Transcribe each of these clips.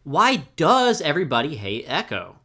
Why does everybody hate Ekko?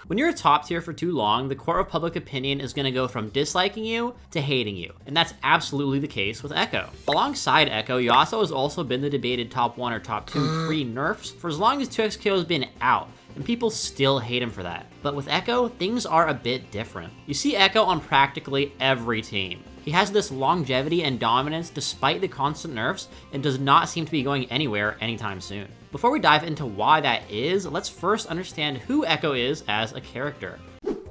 When you're a top tier for too long, the court of public opinion is going to go from disliking you to hating you, and that's absolutely the case with Ekko. Alongside Ekko, Yasuo has also been the debated top 1 or top 2 pre-nerfs for as long as 2xKO has been out, and people still hate him for that. But with Ekko, things are a bit different. You see Ekko on practically every team. He has this longevity and dominance despite the constant nerfs and does not seem to be going anywhere anytime soon. Before we dive into why that is, let's first understand who Ekko is as a character.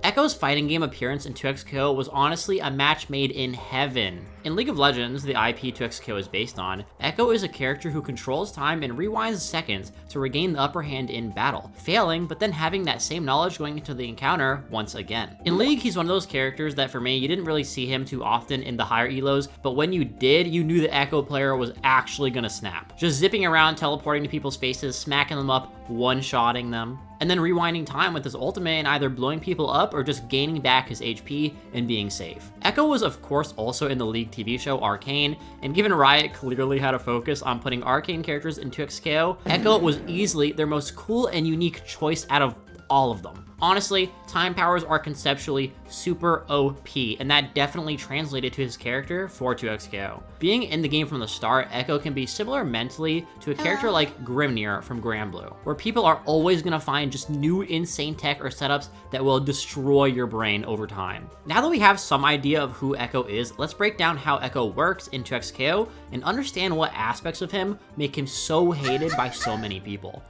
Ekko's fighting game appearance in 2xKO was honestly a match made in heaven. In League of Legends, the IP 2xKO is based on, Ekko is a character who controls time and rewinds seconds to regain the upper hand in battle, failing but then having that same knowledge going into the encounter once again. In League, he's one of those characters that for me, you didn't really see him too often in the higher elos, but when you did, you knew the Ekko player was actually gonna snap. Just zipping around, teleporting to people's faces, smacking them up, one-shotting them, and then rewinding time with his ultimate and either blowing people up or just gaining back his HP and being safe. Ekko was of course also in the League TV show Arcane, and given Riot clearly had a focus on putting Arcane characters in 2xKO, Ekko was easily their most cool and unique choice out of all of them. Honestly, time powers are conceptually super OP, and that definitely translated to his character for 2xKO. Being in the game from the start, Ekko can be similar mentally to a character like Grimnir from Granblue, where people are always gonna find just new insane tech or setups that will destroy your brain over time. Now that we have some idea of who Ekko is, let's break down how Ekko works in 2xKO and understand what aspects of him make him so hated by so many people.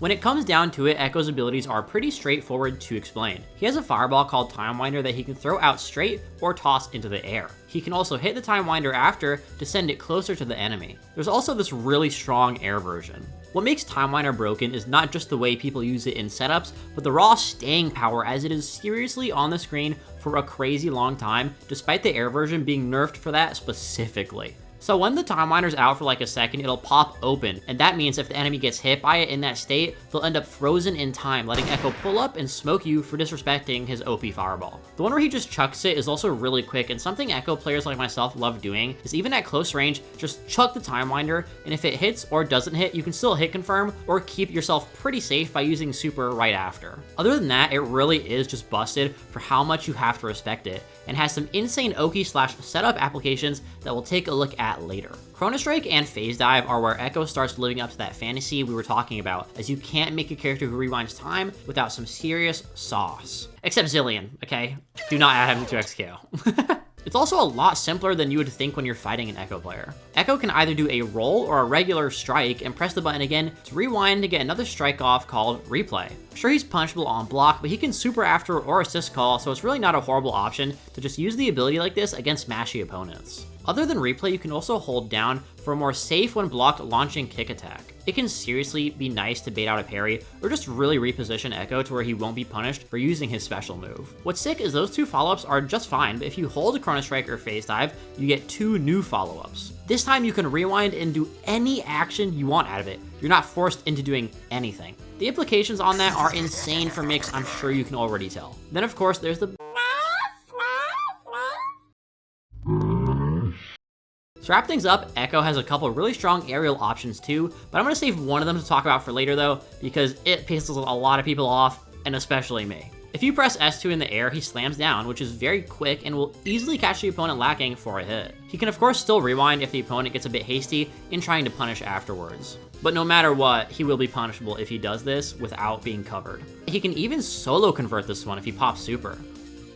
When it comes down to it, Ekko's abilities are pretty straightforward to explain. He has a fireball called Time Winder that he can throw out straight or toss into the air. He can also hit the Time Winder after to send it closer to the enemy. There's also this really strong air version. What makes Time Winder broken is not just the way people use it in setups, but the raw staying power as it is seriously on the screen for a crazy long time, despite the air version being nerfed for that specifically. So when the Time Winder's out for like a second, it'll pop open, and that means if the enemy gets hit by it in that state, they'll end up frozen in time, letting Ekko pull up and smoke you for disrespecting his OP fireball. The one where he just chucks it is also really quick, and something Ekko players like myself love doing is even at close range, just chuck the Time Winder, and if it hits or doesn't hit, you can still hit confirm or keep yourself pretty safe by using super right after. Other than that, it really is just busted for how much you have to respect it, and has some insane Oki/setup applications that we'll take a look at later. Chrono Strike and Phase Dive are where Ekko starts living up to that fantasy we were talking about, as you can't make a character who rewinds time without some serious sauce. Except Zillion, okay? Do not add him to 2xKO. It's also a lot simpler than you would think when you're fighting an Ekko player. Ekko can either do a roll or a regular strike and press the button again to rewind to get another strike off called replay. Sure, he's punchable on block, but he can super after or assist call, so it's really not a horrible option to just use the ability like this against mashy opponents. Other than replay, you can also hold down for a more safe when blocked launching kick attack. It can seriously be nice to bait out a parry or just really reposition Ekko to where he won't be punished for using his special move. What's sick is those two follow-ups are just fine, but if you hold a Chrono Strike or Phase Dive, you get 2 new follow-ups. This time you can rewind and do any action you want out of it. You're not forced into doing anything. The implications on that are insane for Mix, I'm sure you can already tell. Then of course there's the To wrap things up, Ekko has a couple really strong aerial options too, but I'm going to save one of them to talk about for later though, because it pisses a lot of people off, and especially me. If you press S2 in the air, he slams down, which is very quick and will easily catch the opponent lacking for a hit. He can of course still rewind if the opponent gets a bit hasty in trying to punish afterwards. But no matter what, he will be punishable if he does this without being covered. He can even solo convert this one if he pops super.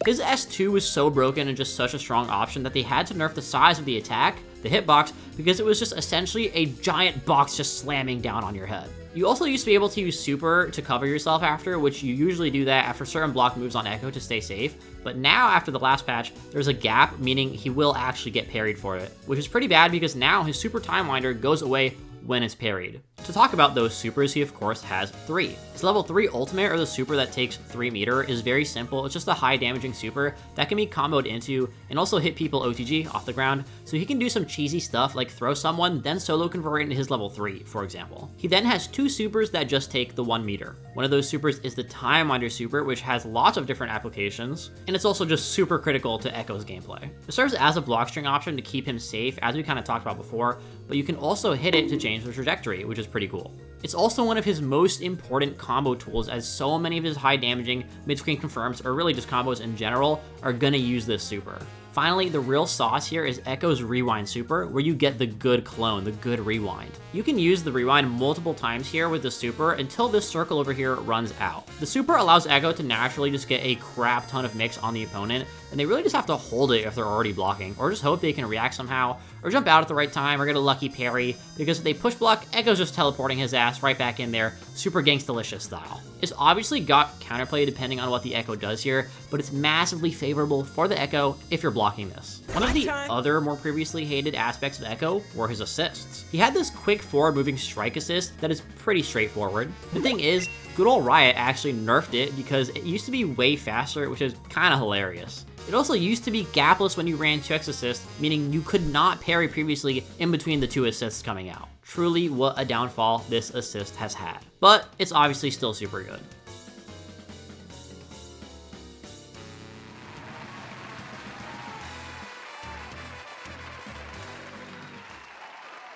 His S2 was so broken and just such a strong option that they had to nerf the size of the attack, the hitbox, because it was just essentially a giant box just slamming down on your head. You also used to be able to use super to cover yourself after, which you usually do that after certain block moves on Ekko to stay safe, but now after the last patch, there's a gap, meaning he will actually get parried for it, which is pretty bad because now his super Time Winder goes away when it's parried. To talk about those supers, he of course has 3. His level 3 ultimate, or the super that takes 3 meter, is very simple. It's just a high damaging super that can be comboed into and also hit people OTG off the ground, so he can do some cheesy stuff like throw someone, then solo convert into his level 3, for example. He then has 2 supers that just take the 1 meter. One of those supers is the Time Winder super, which has lots of different applications, and it's also just super critical to Ekko's gameplay. It serves as a block string option to keep him safe, as we kind of talked about before, but you can also hit it to change the trajectory, which is pretty cool. It's also one of his most important combo tools, as so many of his high damaging mid-screen confirms, or really just combos in general, are gonna use this super. Finally, the real sauce here is Ekko's Rewind super, where you get the good clone, the good rewind. You can use the rewind multiple times here with the super until this circle over here runs out. The super allows Ekko to naturally just get a crap ton of mix on the opponent, and they really just have to hold it if they're already blocking, or just hope they can react somehow, or jump out at the right time, or get a lucky parry, because if they push block, Ekko's just teleporting his ass right back in there, super gangstalicious style. It's obviously got counterplay depending on what the Ekko does here, but it's massively favorable for the Ekko if you're blocking this. One of the other more previously hated aspects of Ekko were his assists. He had this quick forward moving strike assist that is pretty straightforward. The thing is, good ol' Riot actually nerfed it because it used to be way faster, which is kind of hilarious. It also used to be gapless when you ran 2x assist, meaning you could not parry previously in between the 2 assists coming out. Truly what a downfall this assist has had. But it's obviously still super good.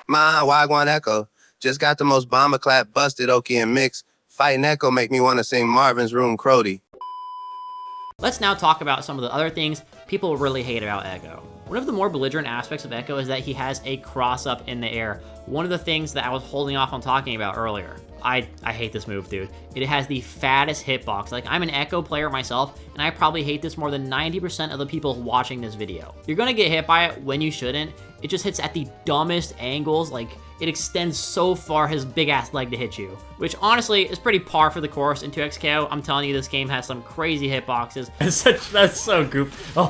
My Wagwan Ekko just got the most bomber clap busted Oki and mix. Fighting Ekko make me want to sing Marvin's Room Crody. Let's now talk about some of the other things people really hate about Ekko. One of the more belligerent aspects of Ekko is that he has a cross up in the air. One of the things that I was holding off on talking about earlier. I hate this move, dude. It has the fattest hitbox. Like, I'm an Ekko player myself, and I probably hate this more than 90% of the people watching this video. You're gonna get hit by it when you shouldn't. It just hits at the dumbest angles. Like, it extends so far his big ass leg to hit you, which honestly is pretty par for the course in 2x KO. I'm telling you, this game has some crazy hitboxes. That's so goofy.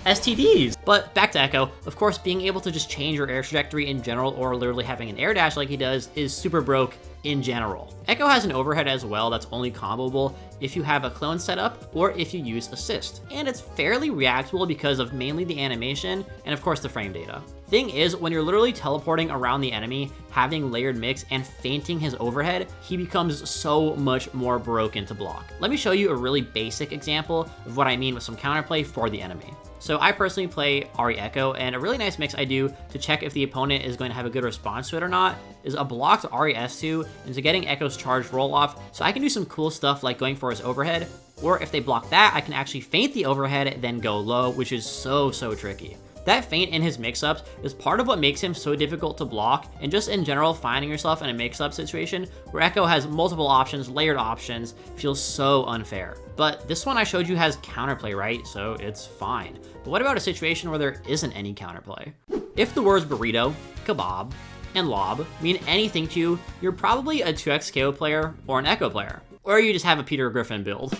STDs. But back to Ekko, of course, being able to just change your air trajectory in general, or literally having an air dash like he does, is super broke in general. Ekko has an overhead as well that's only comboable if you have a clone setup or if you use assist. And it's fairly reactable because of mainly the animation and of course the frame data. Thing is, when you're literally teleporting around the enemy, having layered mix and feinting his overhead, he becomes so much more broken to block. Let me show you a really basic example of what I mean with some counterplay for the enemy. So I personally play Ahri Ekko, and a really nice mix I do to check if the opponent is going to have a good response to it or not is a blocked Ahri S2 into getting Ekko's charged roll off, so I can do some cool stuff like going for his overhead, or if they block that, I can actually feint the overhead, then go low, which is so tricky. That feint in his mix-ups is part of what makes him so difficult to block, and just in general, finding yourself in a mix-up situation where Ekko has multiple options, layered options, feels so unfair. But this one I showed you has counterplay, right? So it's fine. But what about a situation where there isn't any counterplay? If the words burrito, kebab, and lob mean anything to you, you're probably a 2x KO player or an Ekko player. Or you just have a Peter Griffin build.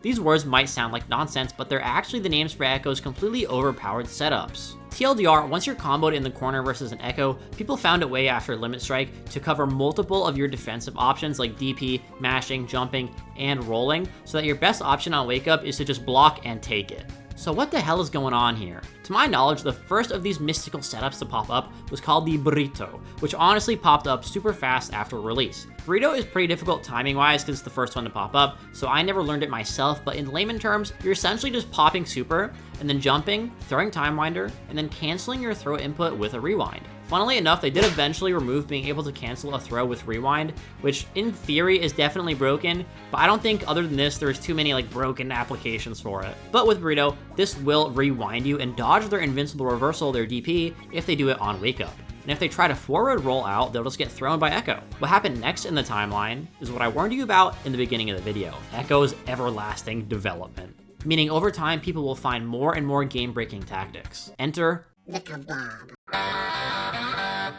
These words might sound like nonsense, but they're actually the names for Ekko's completely overpowered setups. TLDR, once you're comboed in the corner versus an Ekko, people found a way after Limit Strike to cover multiple of your defensive options like DP, mashing, jumping, and rolling, so that your best option on Wake Up is to just block and take it. So what the hell is going on here? To my knowledge, the first of these mystical setups to pop up was called the Burrito, which honestly popped up super fast after release. Burrito is pretty difficult timing-wise because it's the first one to pop up, so I never learned it myself, but in layman terms, you're essentially just popping super, and then jumping, throwing Time Winder, and then canceling your throw input with a rewind. Funnily enough, they did eventually remove being able to cancel a throw with rewind, which in theory is definitely broken, but I don't think other than this, there's too many like broken applications for it. But with Burrito, this will rewind you and dodge their invincible reversal, their DP, if they do it on Wake Up. And if they try to forward roll out, they'll just get thrown by Ekko. What happened next in the timeline is what I warned you about in the beginning of the video, Ekko's everlasting development. Meaning over time, people will find more and more game-breaking tactics. Enter the kebab.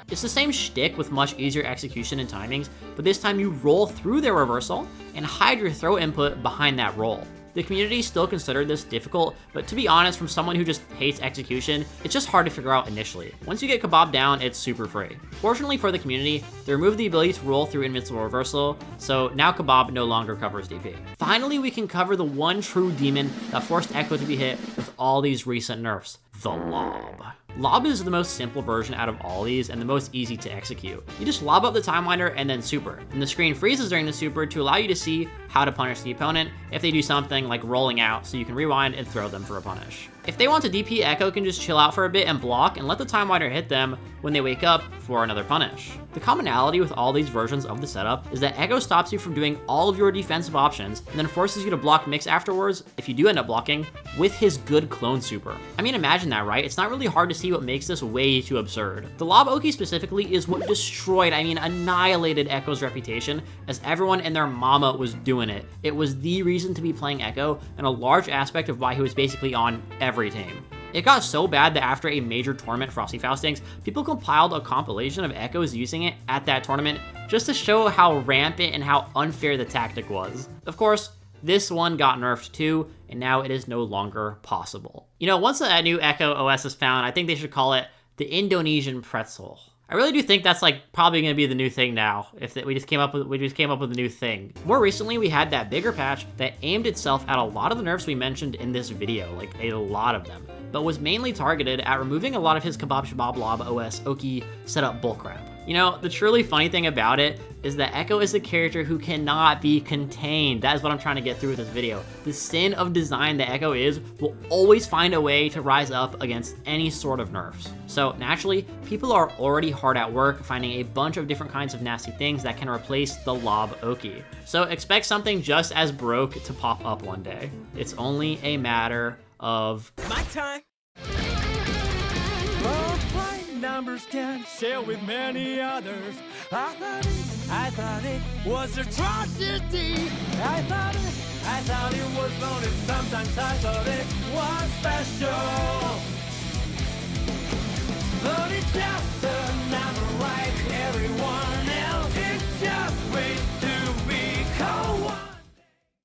It's the same shtick with much easier execution and timings, but this time you roll through their reversal and hide your throw input behind that roll. The community still considered this difficult, but to be honest, from someone who just hates execution, it's just hard to figure out initially. Once you get Kebab down, it's super free. Fortunately for the community, they removed the ability to roll through invincible reversal, so now Kebab no longer covers DP. Finally, we can cover the one true demon that forced Ekko to be hit with all these recent nerfs, the Lob. Lob is the most simple version out of all these and the most easy to execute. You just lob up the time winder and then super. And the screen freezes during the super to allow you to see how to punish the opponent if they do something like rolling out, so you can rewind and throw them for a punish. If they want to DP, Ekko can just chill out for a bit and block and let the time winder hit them when they wake up for another punish. The commonality with all these versions of the setup is that Ekko stops you from doing all of your defensive options and then forces you to block mix afterwards, if you do end up blocking, with his good clone super. I mean, imagine that, right? It's not really hard to see what makes this way too absurd. The Lob Oki specifically is what destroyed, annihilated Ekko's reputation, as everyone and their mama was doing it. It was the reason to be playing Ekko and a large aspect of why he was basically on every team. It got so bad that after a major tournament, Frosty Faustings, people compiled a compilation of Ekko's using it at that tournament just to show how rampant and how unfair the tactic was. Of course, this one got nerfed too, and now it is no longer possible. You know, once a new Ekko OS is found, I think they should call it the Indonesian pretzel. I really do think that's probably gonna be the new thing now. If we just came up with a new thing. More recently, we had that bigger patch that aimed itself at a lot of the nerfs we mentioned in this video, like a lot of them, but was mainly targeted at removing a lot of his Kebab Shabab Lob OS Oki setup bullcrap. You know, the truly funny thing about it is that Ekko is a character who cannot be contained. That is what I'm trying to get through with this video. The sin of design that Ekko is will always find a way to rise up against any sort of nerfs. So naturally, people are already hard at work finding a bunch of different kinds of nasty things that can replace the Lob Oki. So expect something just as broke to pop up one day. It's only a matter of my time. Numbers can share with many others. I thought it was atrocity. I thought it was known, and sometimes I thought it was special. But it's just